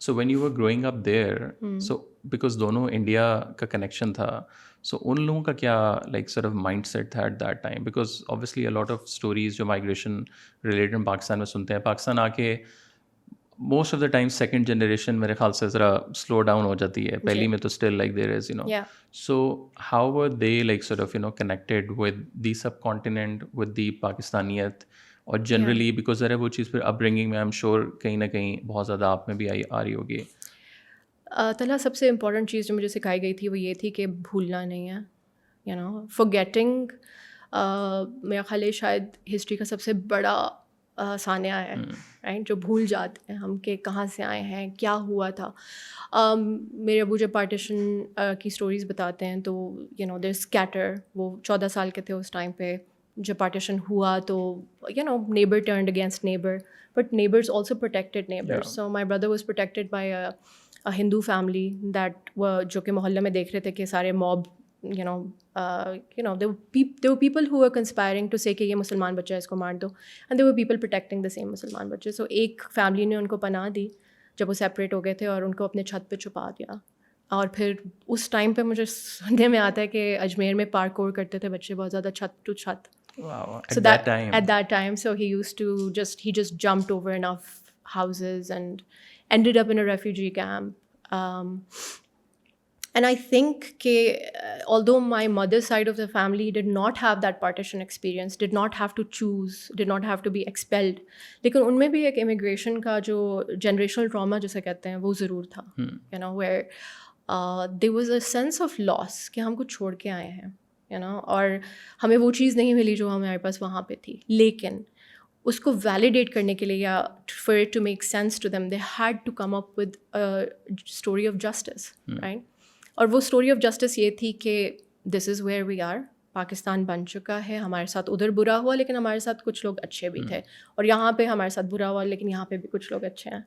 So when you were growing up there, so because दोनों India का connection था, so उन लोगों का क्या like sort of mindset था at that time? Because obviously a lot of stories जो migration related पाकिस्तान में सुनते हैं, पाकिस्तान आके most of the time second generation मेरे ख्याल से ज़रा slow down हो जाती है, पहली में तो still like there is, you know. Yeah. So how were they like sort of, you know, connected with the subcontinent, with the पाकिस्तानियत, और जनरली बिकॉज ज़रा वो चीज़ फिर अपब्रिंगिंग में आई एम श्योर कहीं ना कहीं बहुत ज़्यादा आप में भी आ रही होगी. तला सबसे इम्पॉर्टेंट चीज़ जो मुझे सिखाई गई थी वो ये थी कि भूलना नहीं है, यू नो, फॉरगेटिंग मेरा ख्याल है शायद हिस्ट्री का सबसे बड़ा सान्या है, राइट, जो भूल जाते हैं हम कि कहाँ से आए हैं, क्या हुआ था. मेरे अबू जब पार्टीशन की स्टोरीज़ बताते हैं तो यू नो देयर स्कैटर, वो 14 साल के थे उस टाइम पे जब पार्टीशन हुआ, तो you know neighbour turned against neighbour, but neighbours also protected neighbours. So my brother was protected by a Hindu family that जो कि मोहल्ले में देख रहे थे कि सारे mob you know there were people who were conspiring to say कि ये मुसलमान बच्चा है इसको मार दो, and there were people protecting the same मुसलमान बच्चे. So एक फैमिली ने उनको पनाह दी जब वो सेपरेट हो गए थे और उनको अपने छत पे छुपा दिया. और फिर उस टाइम पे मुझे सुनने में आता है कि अजमेर में पार्कोर करते थे बच्चे बहुत ज़्यादा छत टू छत. Wow, So at that time, so he used to he just jumped over enough houses and ended up in a refugee camp. And I think although my mother's side of the family did not have that partition experience, did not have to choose, did not have to be expelled, लेकिन उनमें भी एक immigration का जो generational trauma जिसे कहते हैं वो ज़रूर था, you know, where there was a sense of loss कि हम कुछ छोड़ के आए हैं, you know, और हमें वो चीज़ नहीं मिली जो हमारे पास वहाँ पे थी. लेकिन उसको वैलिडेट करने के लिए या for it to make sense to them, they had to come up with a story of justice, right? और वो स्टोरी ऑफ जस्टिस ये थी कि this is where we are, Pakistan बन चुका है, हमारे साथ उधर बुरा हुआ लेकिन हमारे साथ कुछ लोग अच्छे भी थे, और यहाँ पे हमारे साथ बुरा हुआ लेकिन यहाँ पे भी कुछ लोग अच्छे हैं.